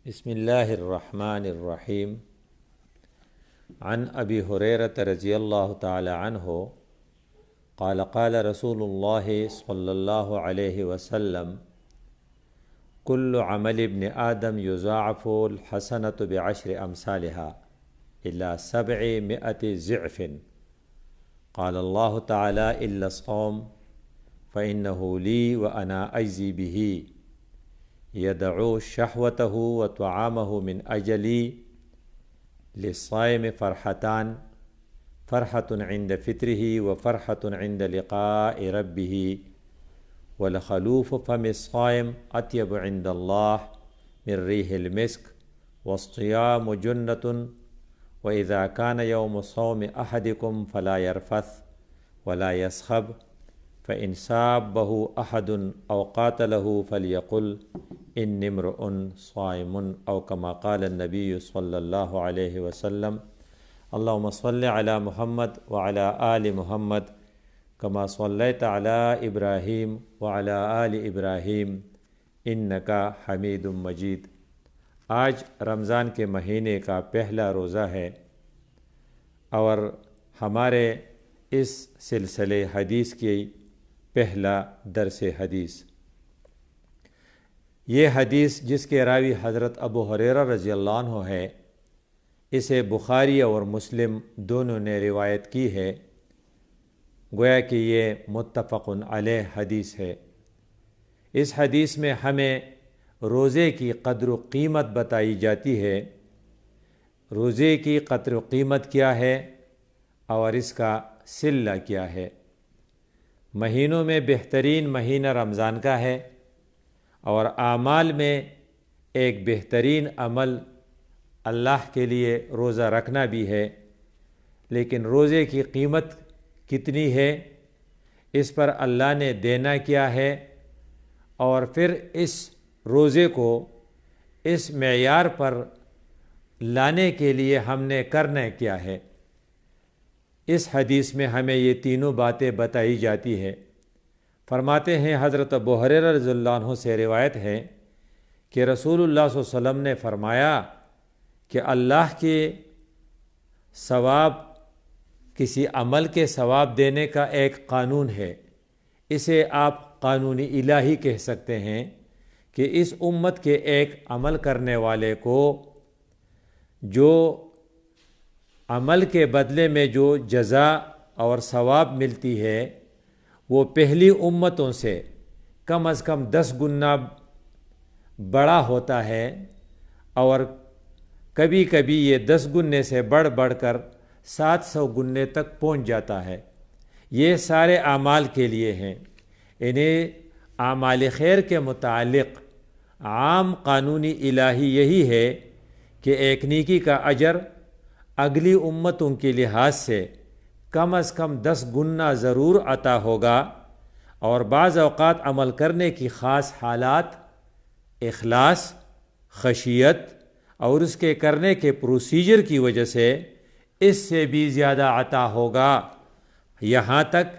بسم اللہ الرحمن الرحیم عن ابی ہریرۃ رضی اللہ تعالی عنہ قال قال رسول اللہ صلی اللہ علیہ وسلم کل عمل ابن آدم یضاعف الحسنۃ بعشر امثالها الی 700 ضعف قال اللہ تعالی الا الصوم فإنه لی وأنا أجزی به يدعو شهوته وطعامه من أجلي للصائم فرحتان فرحة عند فطره وفرحة عند لقاء ربه ولخلوف فم الصائم أطيب عند الله من ريح المسك والصيام جنة وإذا كان يوم صوم أحدكم فلا يرفث ولا يسخب فإن سابه أحد أو قاتله فليقل إني امرؤ صائم أو كما قال النبي صلى الله عليه وسلم اللهم صل على محمد وعلى آل محمد كما صليت على إبراهيم وعلى آل إبراهيم إنك حميد مجيد۔ آج رمضان کے مہینے کا پہلا روزہ ہے اور ہمارے اس سلسلے حدیث کی پہلا درس حدیث۔ یہ حدیث جس کے راوی حضرت ابو ہریرہ رضی اللہ عنہ ہے، اسے بخاری اور مسلم دونوں نے روایت کی ہے، گویا کہ یہ متفق علیہ حدیث ہے۔ اس حدیث میں ہمیں روزے کی قدر و قیمت بتائی جاتی ہے۔ روزے کی قدر و قیمت کیا ہے اور اس کا صلہ کیا ہے۔ مہینوں میں بہترین مہینہ رمضان کا ہے اور اعمال میں ایک بہترین عمل اللہ کے لیے روزہ رکھنا بھی ہے، لیکن روزے کی قیمت کتنی ہے، اس پر اللہ نے دینا کیا ہے، اور پھر اس روزے کو اس معیار پر لانے کے لیے ہم نے کرنا کیا ہے۔ اس حدیث میں ہمیں یہ تینوں باتیں بتائی جاتی ہے۔ فرماتے ہیں حضرت ابو ہریرہ رضی اللہ عنہ سے روایت ہے کہ رسول اللہ صلی اللہ علیہ وسلم نے فرمایا کہ اللہ کے ثواب، کسی عمل کے ثواب دینے کا ایک قانون ہے، اسے آپ قانون الہی کہہ سکتے ہیں، کہ اس امت کے ایک عمل کرنے والے کو جو عمل کے بدلے میں جو جزا اور ثواب ملتی ہے وہ پہلی امتوں سے کم از کم 10 گنا بڑا ہوتا ہے، اور کبھی کبھی یہ 10 گنے سے بڑھ کر 700 گنے تک پہنچ جاتا ہے۔ یہ سارے اعمال کے لیے ہیں۔ انہیں اعمال خیر کے متعلق عام قانونی الہی یہی ہے کہ ایک نیکی کا اجر اگلی امتوں کے لحاظ سے کم از کم 10 گنا ضرور عطا ہوگا، اور بعض اوقات عمل کرنے کی خاص حالات، اخلاص، خشیت اور اس کے کرنے کے پروسیجر کی وجہ سے اس سے بھی زیادہ عطا ہوگا، یہاں تک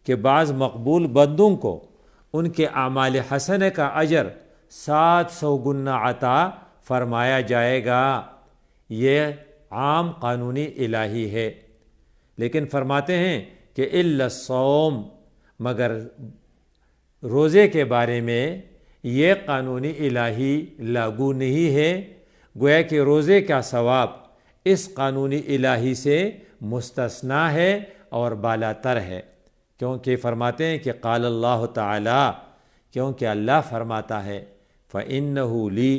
کہ بعض مقبول بندوں کو ان کے اعمال حسنہ کا اجر 700 گنا عطا فرمایا جائے گا۔ یہ عام قانونی الہی ہے۔ لیکن فرماتے ہیں کہ الا الصوم، مگر روزے کے بارے میں یہ قانونی الہی لاگو نہیں ہے، گویا کہ روزے کا ثواب اس قانونی الہی سے مستثنا ہے اور بالا تر ہے، کیونکہ فرماتے ہیں کہ قال اللہ تعالی، کیونکہ اللہ فرماتا ہے فإنہ لی،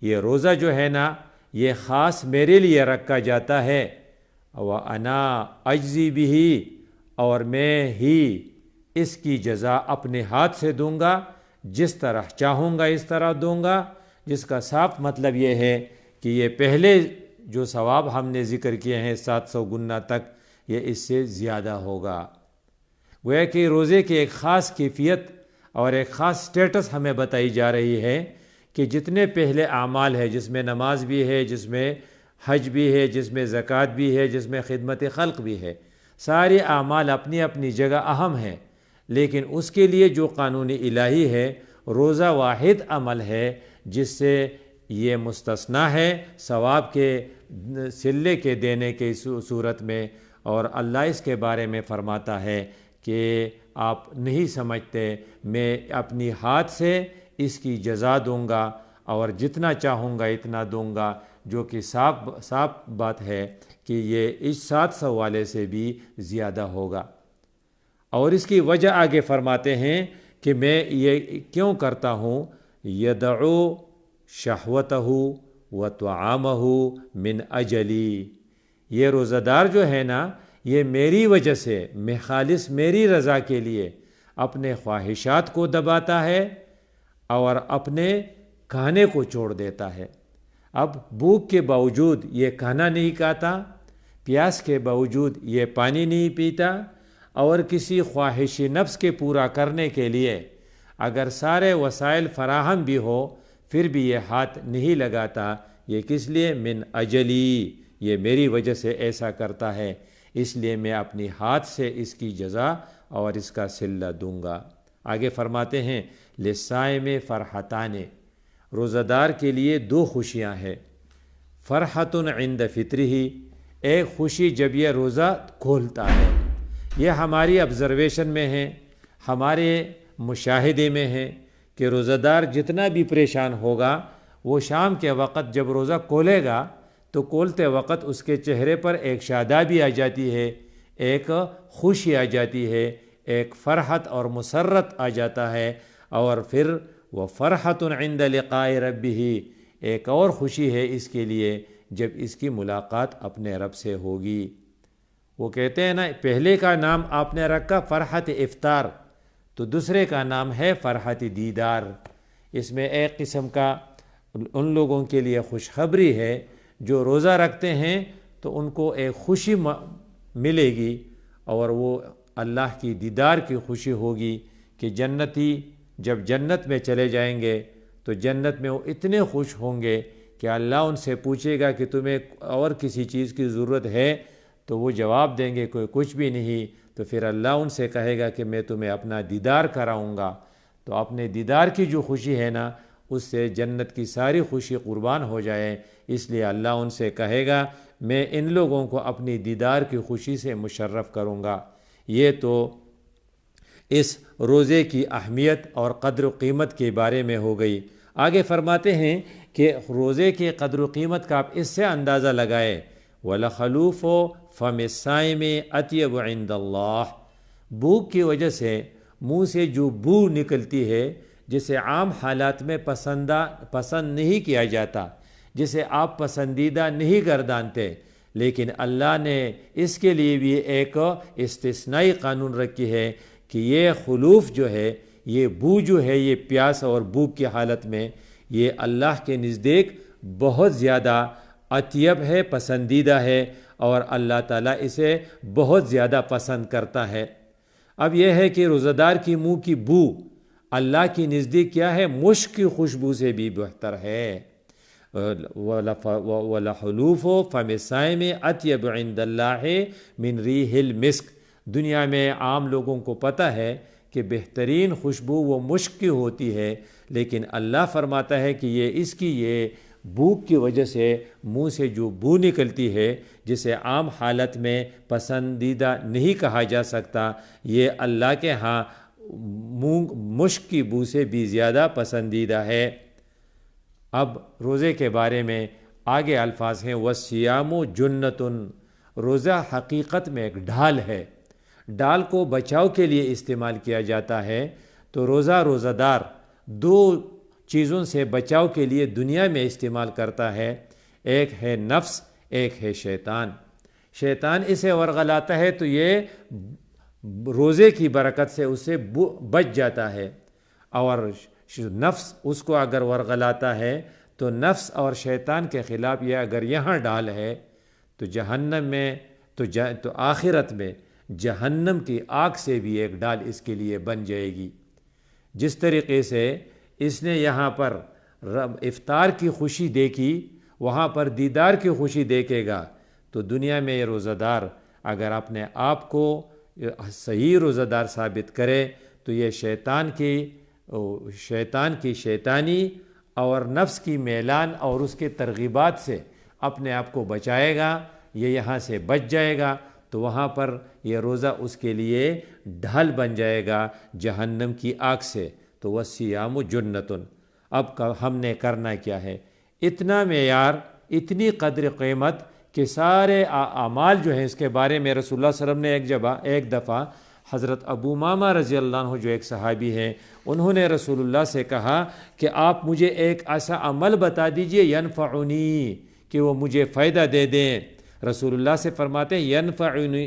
یہ روزہ جو ہے نا یہ خاص میرے لیے رکھا جاتا ہے، وَأَنَا أَجْزِي بِهِ، اور میں ہی اس کی جزا اپنے ہاتھ سے دوں گا، جس طرح چاہوں گا اس طرح دوں گا، جس کا صاف مطلب یہ ہے کہ یہ پہلے جو ثواب ہم نے ذکر کیے ہیں 700 گنا تک، یہ اس سے زیادہ ہوگا۔ گویا کہ روزے کی ایک خاص کیفیت اور ایک خاص سٹیٹس ہمیں بتائی جا رہی ہے کہ جتنے پہلے اعمال ہے، جس میں نماز بھی ہے، جس میں حج بھی ہے، جس میں زکوٰۃ بھی ہے، جس میں خدمت خلق بھی ہے، سارے اعمال اپنی اپنی جگہ اہم ہیں، لیکن اس کے لیے جو قانون الہی ہے، روزہ واحد عمل ہے جس سے یہ مستثنا ہے ثواب کے صلے کے دینے کی صورت میں، اور اللہ اس کے بارے میں فرماتا ہے کہ آپ نہیں سمجھتے میں اپنی ہاتھ سے اس کی جزا دوں گا اور جتنا چاہوں گا اتنا دوں گا، جو کہ صاف بات ہے کہ یہ اس 700 والے سے بھی زیادہ ہوگا۔ اور اس کی وجہ آگے فرماتے ہیں کہ میں یہ کیوں کرتا ہوں، یدعو شہوتہ و طعامہ من اجلی، یہ روزہ دار جو ہے نا یہ میری وجہ سے، میں خالص میری رضا کے لیے اپنے خواہشات کو دباتا ہے اور اپنے کھانے کو چھوڑ دیتا ہے۔ اب بھوک کے باوجود یہ کھانا نہیں کھاتا، پیاس کے باوجود یہ پانی نہیں پیتا، اور کسی خواہش نفس کے پورا کرنے کے لیے اگر سارے وسائل فراہم بھی ہو پھر بھی یہ ہاتھ نہیں لگاتا۔ یہ کس لیے؟ من اجلی، یہ میری وجہ سے ایسا کرتا ہے، اس لیے میں اپنی ہاتھ سے اس کی جزا اور اس کا صلہ دوں گا۔ آگے فرماتے ہیں للصائم فرحتان، روزہ دار کے لیے 2 خوشیاں ہیں۔ فرحۃ عند فطرہ، ایک خوشی جب یہ روزہ کھولتا ہے، یہ ہماری آبزرویشن میں ہے، ہمارے مشاہدے میں ہے کہ روزہ دار جتنا بھی پریشان ہوگا وہ شام کے وقت جب روزہ کھولے گا تو کھولتے وقت اس کے چہرے پر ایک شادابی آ جاتی ہے، ایک خوشی آ جاتی ہے، ایک فرحت اور مسرت آ جاتا ہے، اور پھر وہ فرحۃ عند لقاء ربہ، ایک اور خوشی ہے اس کے لیے جب اس کی ملاقات اپنے رب سے ہوگی۔ وہ کہتے ہیں نا پہلے کا نام آپ نے رکھا فرحت افطار، تو دوسرے کا نام ہے فرحت دیدار۔ اس میں ایک قسم کا ان لوگوں کے لیے خوشخبری ہے جو روزہ رکھتے ہیں تو ان کو ایک خوشی ملے گی، اور وہ اللہ کی دیدار کی خوشی ہوگی کہ جنتی جب جنت میں چلے جائیں گے تو جنت میں وہ اتنے خوش ہوں گے کہ اللہ ان سے پوچھے گا کہ تمہیں اور کسی چیز کی ضرورت ہے، تو وہ جواب دیں گے کوئی کچھ بھی نہیں، تو پھر اللہ ان سے کہے گا کہ میں تمہیں اپنا دیدار کراؤں گا۔ تو اپنے دیدار کی جو خوشی ہے نا اس سے جنت کی ساری خوشی قربان ہو جائے، اس لیے اللہ ان سے کہے گا میں ان لوگوں کو اپنی دیدار کی خوشی سے مشرف کروں گا۔ یہ تو اس روزے کی اہمیت اور قدر و قیمت کے بارے میں ہو گئی۔ آگے فرماتے ہیں کہ روزے کی قدر و قیمت کا آپ اس سے اندازہ لگائے وَلَخَلُوفُ فَمِ الصَّائِمِ أَطْيَبُ عِندَ اللَّهِ، بھوک کی وجہ سے منہ سے جو بو نکلتی ہے جسے عام حالات میں پسند نہیں کیا جاتا، جسے آپ پسندیدہ نہیں گردانتے، لیکن اللہ نے اس کے لیے بھی ایک استثنائی قانون رکھی ہے کہ یہ خلوف جو ہے، یہ بو جو ہے، یہ پیاس اور بھوک کی حالت میں یہ اللہ کے نزدیک بہت زیادہ اطیب ہے، پسندیدہ ہے، اور اللہ تعالیٰ اسے بہت زیادہ پسند کرتا ہے۔ اب یہ ہے کہ روزہ دار کی منہ کی بو اللہ کی نزدیک کیا ہے؟ مشک کی خوشبو سے بھی بہتر ہے۔ وَلَخَلُوفُ فَمِ الصَّائِمِ أَطْيَبُ عِندَ اللَّهِ مِنْ رِيحِ الْمِسْكِ، دنیا میں عام لوگوں کو پتہ ہے کہ بہترین خوشبو وہ مشک کی ہوتی ہے، لیکن اللہ فرماتا ہے کہ یہ اس کی یہ بھوک کی وجہ سے منہ سے جو بو نکلتی ہے جسے عام حالت میں پسندیدہ نہیں کہا جا سکتا، یہ اللہ کے ہاں مشک کی بو سے بھی زیادہ پسندیدہ ہے۔ اب روزے کے بارے میں آگے الفاظ ہیں وَالصِّيَامُ جُنَّةٌ، روزہ حقیقت میں ایک ڈھال ہے، ڈال کو بچاؤ کے لیے استعمال کیا جاتا ہے، تو روزہ دار 2 چیزوں سے بچاؤ کے لیے دنیا میں استعمال کرتا ہے، ایک ہے نفس، ایک ہے شیطان۔ شیطان اسے ورغلاتا ہے تو یہ روزے کی برکت سے اسے بچ جاتا ہے، اور نفس اس کو اگر ورغلاتا ہے تو نفس اور شیطان کے خلاف یہ اگر یہاں ڈال ہے تو جہنم میں تو آخرت میں جہنم کی آگ سے بھی ایک ڈال اس کے لیے بن جائے گی۔ جس طریقے سے اس نے یہاں پر افطار کی خوشی دیکھی، وہاں پر دیدار کی خوشی دیکھے گا، تو دنیا میں یہ روزہ دار اگر اپنے آپ کو صحیح روزہ دار ثابت کرے تو یہ شیطان کی شیطانی اور نفس کی میلان اور اس کے ترغیبات سے اپنے آپ کو بچائے گا، یہ یہاں سے بچ جائے گا، تو وہاں پر یہ روزہ اس کے لیے ڈھال بن جائے گا جہنم کی آگ سے۔ تو وَالصِّيَامُ جُنَّةٌ۔ اب ہم نے کرنا کیا ہے؟ اتنا معیار، اتنی قدر قیمت کہ سارے اعمال جو ہیں، اس کے بارے میں رسول اللہ صلی اللہ علیہ وسلم نے ایک دفعہ حضرت ابو امامہ رضی اللہ عنہ جو ایک صحابی ہیں، انہوں نے رسول اللہ سے کہا کہ آپ مجھے ایک ایسا عمل بتا دیجئے ینفعنی، کہ وہ مجھے فائدہ دے دیں۔ رسول اللہ سے فرماتے ہیں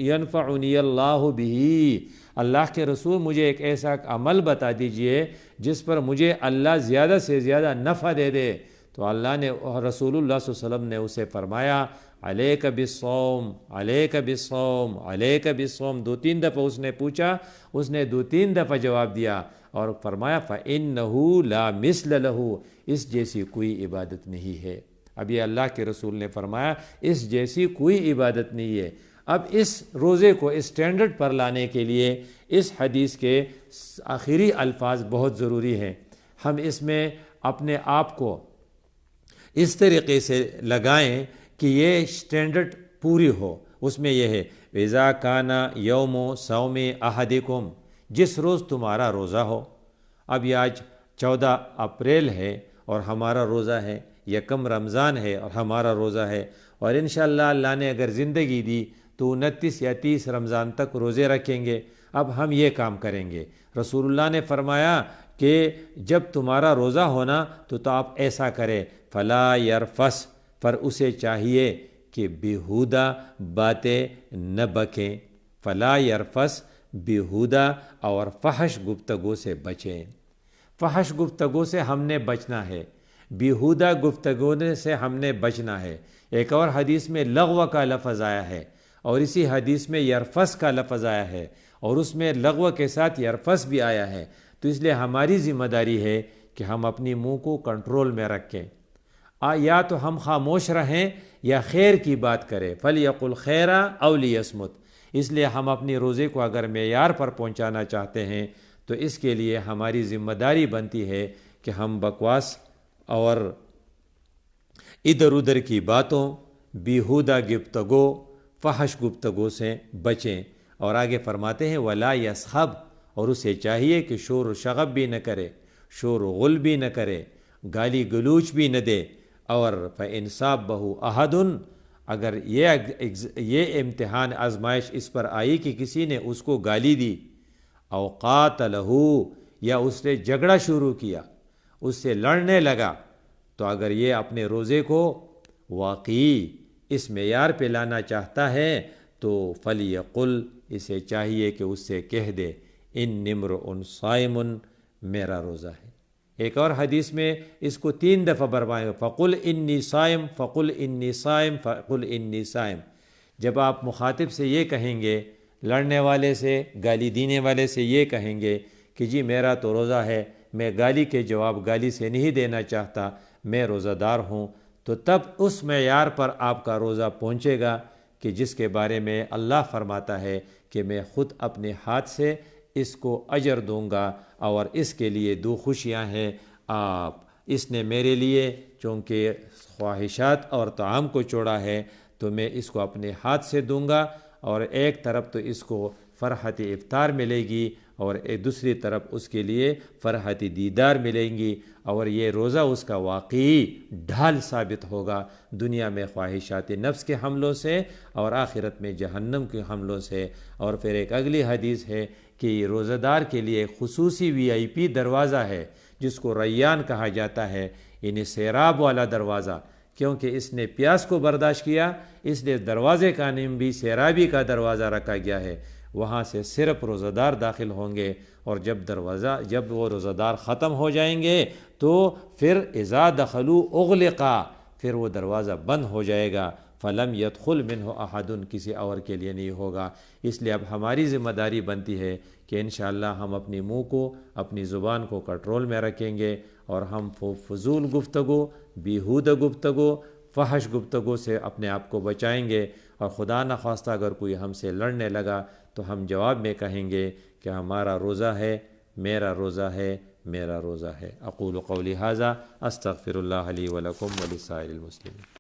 ینفعنی اللہ بہ، اللہ کے رسول مجھے ایک ایسا عمل بتا دیجئے جس پر مجھے اللہ زیادہ سے زیادہ نفع دے دے۔ تو اللہ نے، رسول اللہ صلی اللہ علیہ وسلم نے اسے فرمایا علیک بالصوم، علیک بالصوم، علیک بالصوم۔ 2-3 دفعہ اس نے پوچھا، اس نے 2-3 دفعہ جواب دیا اور فرمایا فإنہ لا مثل لہ، اس جیسی کوئی عبادت نہیں ہے۔ اب یہ اللہ کے رسول نے فرمایا اس جیسی کوئی عبادت نہیں ہے۔ اب اس روزے کو اس سٹینڈرڈ پر لانے کے لیے اس حدیث کے آخری الفاظ بہت ضروری ہیں۔ ہم اس میں اپنے آپ کو اس طریقے سے لگائیں کہ یہ سٹینڈرڈ پوری ہو۔ اس میں یہ ہے وَإِذَا كَانَ يَوْمُ صَوْمِ أَحَدِكُمْ، جس روز تمہارا روزہ ہو۔ اب یہ آج 14 اپریل ہے اور ہمارا روزہ ہے، 1 رمضان ہے اور ہمارا روزہ ہے، اور انشاءاللہ اللہ نے اگر زندگی دی تو 29 یا 30 رمضان تک روزے رکھیں گے۔ اب ہم یہ کام کریں گے۔ رسول اللہ نے فرمایا کہ جب تمہارا روزہ ہونا تو آپ ایسا کریں فلا یرفس، پر اسے چاہیے کہ بیہودہ باتیں نہ بکیں، فلا یرفس، بیہودہ اور فحش گفتگو سے بچیں۔ فحش گفتگو سے ہم نے بچنا ہے، بیہودہ گفتگو سے ہم نے بچنا ہے۔ ایک اور حدیث میں لغو کا لفظ آیا ہے، اور اسی حدیث میں یرفس کا لفظ آیا ہے، اور اس میں لغو کے ساتھ یرفس بھی آیا ہے۔ تو اس لیے ہماری ذمہ داری ہے کہ ہم اپنی منہ کو کنٹرول میں رکھیں، یا تو ہم خاموش رہیں یا خیر کی بات کریں، فَلْيَقُلْ خَيْرًا أَوْ لِيَصْمُتْ۔ اس لیے ہم اپنی روزے کو اگر معیار پر پہنچانا چاہتے ہیں تو اس کے لیے ہماری ذمہ داری بنتی ہے کہ ہم بکواس اور ادھر ادھر کی باتوں، بیہودہ گفتگو، فحش گفتگو سے بچیں۔ اور آگے فرماتے ہیں وَلَا يَصْخَبْ، اور اسے چاہیے کہ شور و شغب بھی نہ کرے، شور و غل بھی نہ کرے، گالی گلوچ بھی نہ دے۔ اور فَإِنْ صَابَّهُ أَحَدٌ، اگر یہ امتحان آزمائش اس پر آئی کہ کسی نے اس کو گالی دی، أَوْ قَاتَلَهُ، یا اس نے جھگڑا شروع کیا، اس سے لڑنے لگا، تو اگر یہ اپنے روزے کو واقعی اس معیار پہ لانا چاہتا ہے تو فَلْيَقُلْ، اسے چاہیے کہ اس سے کہہ دے إِنِّ امْرُؤٌ صَائِمٌ، میرا روزہ ہے۔ ایک اور حدیث میں اس کو 3 دفعہ برمائیں، فَقُلْ إِنِّي صَائِم، فَقُلْ إِنِّي صَائِم، فَقُلْ إِنِّي صَائِم۔ جب آپ مخاطب سے یہ کہیں گے، لڑنے والے سے، گالی دینے والے سے یہ کہیں گے کہ جی میرا تو روزہ ہے، میں گالی کے جواب گالی سے نہیں دینا چاہتا، میں روزہ دار ہوں، تو تب اس معیار پر آپ کا روزہ پہنچے گا کہ جس کے بارے میں اللہ فرماتا ہے کہ میں خود اپنے ہاتھ سے اس کو اجر دوں گا، اور اس کے لیے 2 خوشیاں ہیں، آپ اس نے میرے لیے چونکہ خواہشات اور طعام کو چھوڑا ہے تو میں اس کو اپنے ہاتھ سے دوں گا، اور ایک طرف تو اس کو فرحت افطار ملے گی اور دوسری طرف اس کے لیے فرحت دیدار ملیں گی، اور یہ روزہ اس کا واقعی ڈھال ثابت ہوگا دنیا میں خواہشات نفس کے حملوں سے اور آخرت میں جہنم کے حملوں سے۔ اور پھر ایک اگلی حدیث ہے کہ روزہ دار کے لیے خصوصی VIP دروازہ ہے جس کو ریان کہا جاتا ہے، یعنی سیراب والا دروازہ، کیونکہ اس نے پیاس کو برداشت کیا، اس لیے دروازے کا نام بھی سیرابی کا دروازہ رکھا گیا ہے۔ وہاں سے صرف روزہ دار داخل ہوں گے، اور جب وہ روزہ دار ختم ہو جائیں گے تو پھر اذا دخلوا اغلقا، پھر وہ دروازہ بند ہو جائے گا، فلم يدخل منہ احد، کسی اور کے لیے نہیں ہوگا۔ اس لیے اب ہماری ذمہ داری بنتی ہے کہ انشاءاللہ ہم اپنی منہ کو، اپنی زبان کو کنٹرول میں رکھیں گے، اور ہم فضول گفتگو، بیہودہ گفتگو، فحش گفتگو سے اپنے آپ کو بچائیں گے، اور خدا نخواستہ اگر کوئی ہم سے لڑنے لگا تو ہم جواب میں کہیں گے کہ ہمارا روزہ ہے، میرا روزہ ہے، میرا روزہ ہے۔ اقول قولی ھذا استغفر اللہ لی ولکم ولسائر المسلمین۔